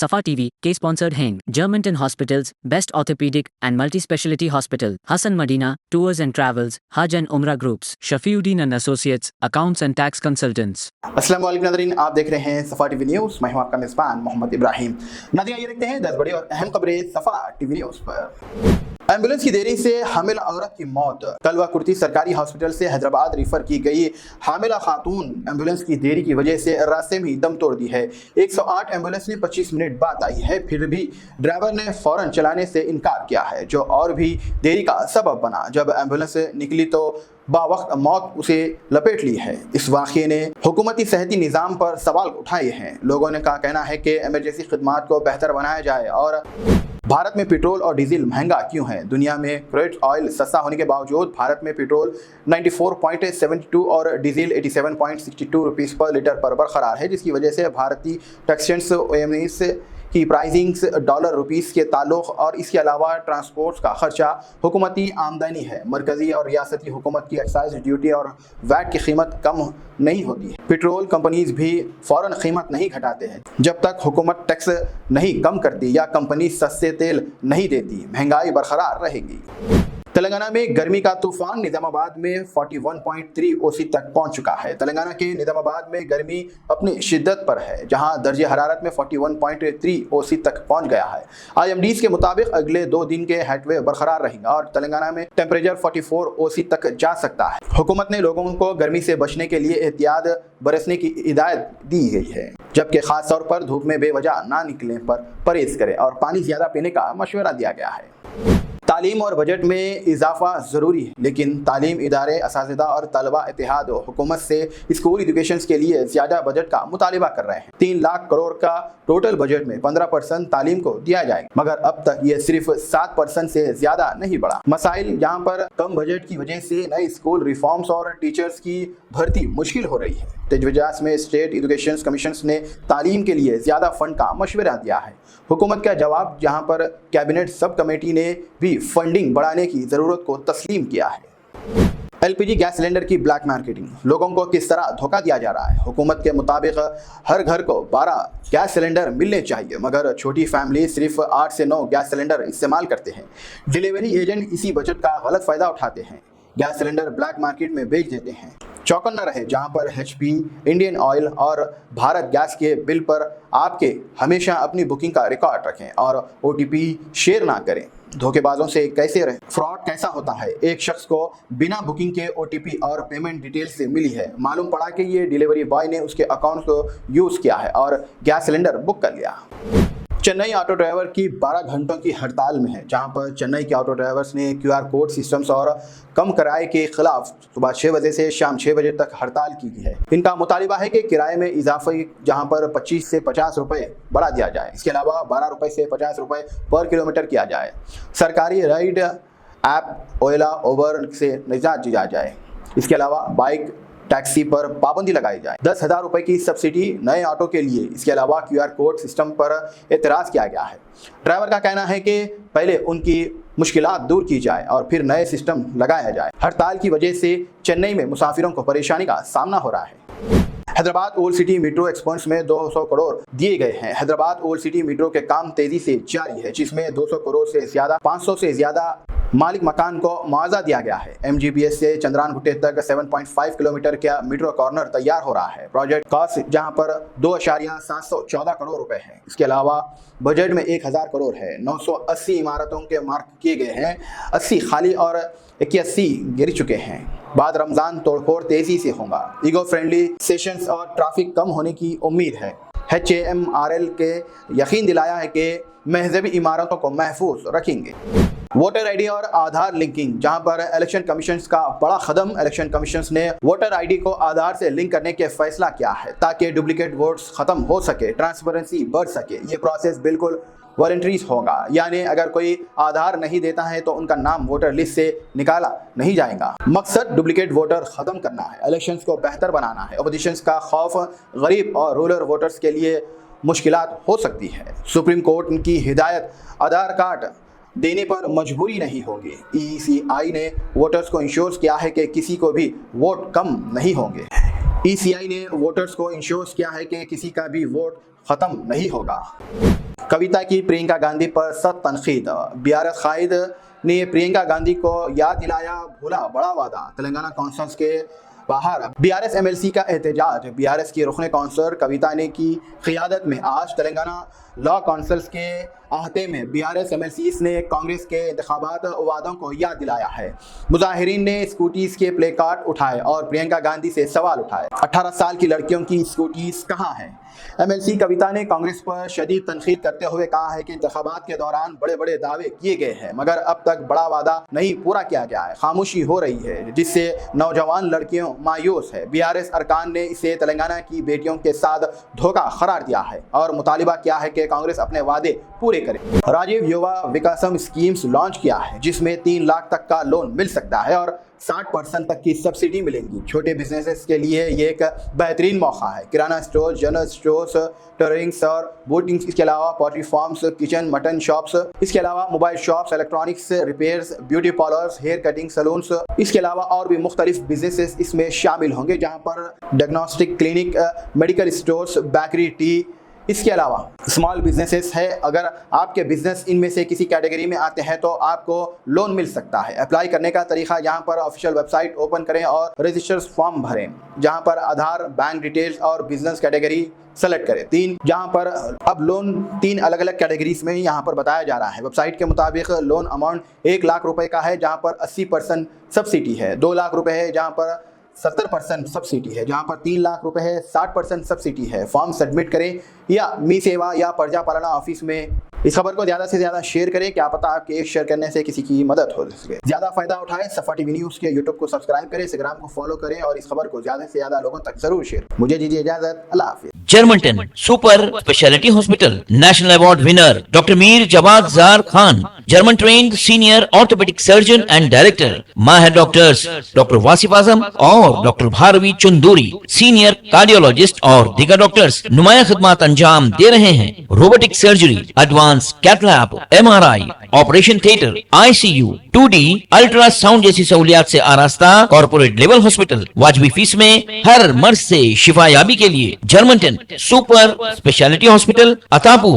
Safa TV, K-sponsored Heng, Germantown Hospitals, Best Orthopedic and Multi-Speciality Hospital, Hassan Madina, Tours and Travels, Hajj and Umrah Groups, Shafiuddin and Associates, Accounts and Tax Consultants. अस्सलाम वालेकुम नाज़रीन, आप देख रहे हैं सफ़ा TV news. मैं हूं आपका मेज़बान मोहम्मद इब्राहिम। नाज़रीन, ये देखते हैं 10 बड़ी और अहम खबरें सफ़ा टीवी न्यूज़ पर। एम्बुलेंस की देरी से हामिला औरत की मौत। तलवा कुर्ती सरकारी हॉस्पिटल से हैदराबाद रिफर की गई हामिला खातून एम्बुलेंस की देरी की वजह से रास्ते में ही दम तोड़ दी है। 108 एम्बुलेंस ने 25 मिनट बाद आई है, फिर भी ड्राइवर ने फौरन चलाने से इनकार किया है, जो और भी देरी का सबब बना। जब एम्बुलेंस निकली तो बावक्त मौत उसे लपेट ली है। इस वाक़े ने हुकूमती सेहती निज़ाम पर सवाल उठाए हैं। लोगों ने का कहना है कि इमरजेंसी खिदमात को बेहतर बनाया जाए। और भारत में पेट्रोल और डीजल महंगा क्यों है? दुनिया में क्रूड ऑयल सस्ता होने के बावजूद भारत में पेट्रोल 94.72 और डीजल 87.62 रुपीस पर लीटर पर बरकरार है, जिसकी वजह से भारतीय टैक्सेंस ओएमएस की प्राइसिंग्स डॉलर रुपीस के ताल्लुक और इसके अलावा ट्रांसपोर्ट का खर्चा हुकूमती आमदनी है। मरकजी और रियासती हुकूमत की एक्साइज ड्यूटी और वैट की कीमत कम नहीं होती है। पेट्रोल कंपनीज भी फ़ौरन कीमत नहीं घटाते हैं जब तक हुकूमत टैक्स नहीं कम करती या कंपनी सस्ते तेल नहीं देती। महंगाई बरकरार रहेगी। तेलंगाना में गर्मी का तूफान निजामाबाद में 41.3 ओसी तक पहुंच चुका है। तेलंगाना के निजामाबाद में गर्मी अपनी शिद्दत पर है, जहां दर्जे हरारत में 41.3 ओसी तक पहुंच गया है। IMDs के मुताबिक अगले 2 दिन के हेटवे बरकरार रहेगा और तेलंगाना में टेम्परेचर 44 ओसी तक जा सकता है। हुकूमत ने लोगों को गर्मी से बचने के लिए एहतियात बरतने की हिदायत दी गई है, जबकि खास तौर पर धूप में बेवजह ना निकलने पर परहेज करें और पानी ज्यादा पीने का मशवरा दिया गया है। तालीम और बजट में इजाफा ज़रूरी है, लेकिन तालीम इदारे, असातिज़ा और तलबा इत्तेहाद हुकूमत से स्कूल एजुकेशन के लिए ज़्यादा बजट का मुतालिबा कर रहे हैं। 3 लाख करोड़ का टोटल बजट में 15% तालीम को दिया जाएगा, मगर अब तक ये सिर्फ 7% से ज़्यादा नहीं बढ़ा। मसाइल यहाँ पर कम बजट की वजह से नए स्कूल रिफॉर्म्स और टीचर्स की भर्ती मुश्किल हो रही है। तजवीज़ात में स्टेट एजुकेशन कमीशन ने तालीम के लिए ज़्यादा फंड का मशवरा दिया है। हुकूमत का जवाब, जहाँ पर कैबिनेट सब कमेटी ने भी फंडिंग बढ़ाने की ज़रूरत को तस्लीम किया है। LPG गैस सिलेंडर की ब्लैक मार्केटिंग, लोगों को किस तरह धोखा दिया जा रहा है? हुकूमत के मुताबिक हर घर को 12 गैस सिलेंडर मिलने चाहिए, मगर छोटी फैमिली सिर्फ 8 से 9 गैस सिलेंडर इस्तेमाल करते हैं। डिलीवरी एजेंट इसी बजट का गलत फ़ायदा उठाते हैं, गैस सिलेंडर ब्लैक मार्केट में बेच देते हैं। चौकन न रहे, जहां पर HP, इंडियन ऑयल और भारत गैस के बिल पर आपके हमेशा अपनी बुकिंग का रिकॉर्ड रखें और OTP शेयर ना करें। धोखेबाजों से कैसे रहे? फ्रॉड कैसा होता है? एक शख्स को बिना बुकिंग के OTP और पेमेंट डिटेल्स से मिली है। मालूम पड़ा कि ये डिलीवरी बॉय ने उसके अकाउंट को यूज़ किया है और गैस सिलेंडर बुक कर लिया। चेन्नई ऑटो ड्राइवर की 12 घंटों की हड़ताल में है, जहां पर चेन्नई के ऑटो ड्राइवर्स ने QR कोड सिस्टम्स और कम किराए के खिलाफ सुबह 6 बजे से शाम 6 बजे तक हड़ताल की है। इनका मुतालिबा है कि किराए में इजाफे, जहां पर 25 से 50 रुपये बढ़ा दिया जाए। इसके अलावा 12 रुपये से 50 रुपये पर किलोमीटर किया जाए। सरकारी राइड ऐप ओला, उबर से निजात दिया जाए। इसके अलावा बाइक टैक्सी पर पाबंदी लगाई जाए। 10,000 रुपये की सब्सिडी नए ऑटो के लिए। इसके अलावा QR कोड सिस्टम पर एतराज़ किया गया है। ड्राइवर का कहना है कि पहले उनकी मुश्किलात दूर की जाए और फिर नए सिस्टम लगाया जाए। हड़ताल की वजह से चेन्नई में मुसाफिरों को परेशानी का सामना हो रहा है। Hyderabad old city metro expense में 200 करोड़ दिए गए हैं। हैदराबाद ओल्ड सिटी मेट्रो के काम तेजी से जारी है, जिसमें 200 करोड़ से ज़्यादा 500 से ज़्यादा मालिक मकान को मुआवजा दिया गया है। MGBS से चंद्रानगुट्टे तक 7.5 किलोमीटर का मेट्रो कॉर्नर तैयार हो रहा है। प्रोजेक्ट कॉस्ट जहां पर 2.714 करोड़ रुपए है। इसके अलावा बजट में 1000 करोड़ है। 980 इमारतों के मार्क किए गए हैं, 80 खाली और 81 गिर चुके हैं। बाद रमज़ान तोड़फोड़ तेज़ी से होगा। इको फ्रेंडली सेशंस और ट्रैफिक कम होने की उम्मीद है। HAMRL के यकीन दिलाया है कि महजबी इमारतों को महफूज रखेंगे। वोटर ID और आधार लिंकिंग, जहां पर इलेक्शन कमीशन का बड़ा कदम। इलेक्शन कमीशन ने वोटर ID को आधार से लिंक करने के फैसला किया है, ताकि डुप्लीकेट वोट्स खत्म हो सके, ट्रांसपेरेंसी बढ़ सके। ये प्रोसेस बिल्कुल वॉलंटरीज होगा, यानी अगर कोई आधार नहीं देता है तो उनका नाम वोटर लिस्ट से निकाला नहीं जाएगा। मकसद डुप्लीकेट वोटर खत्म करना है, इलेक्शंस को बेहतर बनाना है। अपोजिशंस का खौफ गरीब और रूरल वोटर्स के लिए मुश्किलात हो सकती है। सुप्रीम कोर्ट की हिदायत, आधार कार्ड देने पर मजबूरी नहीं होगी। ECI ने वोटर्स को इंश्योर किया है कि किसी को भी वोट कम नहीं होंगे। ECI ने वोटर्स को इंश्योर किया है कि किसी का भी वोट खत्म नहीं होगा। कविता की प्रियंका गांधी पर सख्त तनकीद। बीआरएस कायद ने प्रियंका गांधी को याद दिलाया भूला बड़ा वादा। तेलंगाना काउंसिल के बाहर बीआरएस एमएलसी का एहतजाज। बीआरएस की रुकने काउंसलर कविता ने की क़ियादत में आज तेलंगाना लॉ काउंसिल्स के अहते में बीआरएस एमएलसी ने कांग्रेस के इंतखाबात वादों को याद दिलाया है। मुजाहिरीन ने स्कूटीज के प्ले कार्ड उठाए और प्रियंका गांधी से सवाल उठाए। 18 साल की लड़कियों की स्कूटीज कहाँ हैं? एमएलसी कविता ने कांग्रेस पर शदीद तनकीद करते हुए कहा है कि इंतखाबात के दौरान बड़े बड़े दावे किए गए हैं मगर अब तक बड़ा वादा नहीं पूरा किया गया है। खामोशी हो रही है जिससे नौजवान लड़कियों मायूस है। बीआरएस अरकान ने इसे तेलंगाना की बेटियों के साथ धोखा करार दिया है और मुतालिबा किया है कि कांग्रेस अपने वादे पूरे करे। राजीव युवा विकासम स्कीम्स लॉन्च किया है जिसमें 3 लाख तक का लोन मिल सकता है और 60% तक की सब्सिडी मिलेंगी। छोटे बिजनेसेस के लिए ये एक बेहतरीन मौका है। Kirana store, general stores, tailorings और बोटिंग्स, इसके अलावा poultry farms, kitchen, mutton shops, इसके अलावा mobile shops, electronics repairs, beauty parlours, hair cutting salons, इसके अलावा और भी मुख्तलिफ बिजनेसेस इसमें शामिल होंगे जहाँ पर diagnostic clinic, medical stores, bakery, T, इसके अलावा स्मॉल बिजनेसेस है। अगर आपके बिजनेस इनमें से किसी कैटेगरी में आते हैं तो आपको लोन मिल सकता है। अप्लाई करने का तरीका यहाँ पर ऑफिशियल वेबसाइट ओपन करें और रजिस्टर्स फॉर्म भरें जहाँ पर आधार, बैंक डिटेल्स और बिजनेस कैटेगरी सेलेक्ट करें। जहाँ पर अब लोन 3 अलग अलग कैटेगरीज में यहाँ पर बताया जा रहा है। वेबसाइट के मुताबिक लोन अमाउंट 1 लाख रुपए का है जहाँ पर 80% सब्सिडी है, 2 लाख रुपए है जहाँ पर 70% सब्सिडी है, जहाँ पर 3 लाख रुपए है 60% सब्सिडी है। फॉर्म सबमिट करें या मी सेवा या प्रजा पालना ऑफिस में। इस खबर को ज़्यादा से ज़्यादा शेयर करें, क्या पता आपके एक शेयर करने से किसी की मदद हो सके। ज़्यादा फायदा उठाएं, सफा टीवी न्यूज़ के यूट्यूब को सब्सक्राइब करें, इंस्टाग्राम को फॉलो करें और इस खबर को ज़्यादा से ज़्यादा लोगों तक जरूर शेयर। मुझे दीजिए इजाजत, अल्लाह हाफिज। Germanton super speciality hospital, national award winner doctor Mir Jawad Jar Khan, German trained senior orthopaedic surgeon and director, माहिर डॉक्टर्स डॉक्टर वासिफ आजम और doctor Bharvi Chanduri, senior cardiologist और दीगर डॉक्टर्स नुमाया खिदमत अंजाम दे रहे हैं। Robotic surgery, advance cath lab, MRI, operation theatre, ICU, 2D ultrasound जैसी सहूलियात से आरास्ता कॉर्पोरेट लेवल हॉस्पिटल। वाजबी फीस में हर मर्ज से शिफायाबी के लिए Germanton super speciality hospital, Attapur.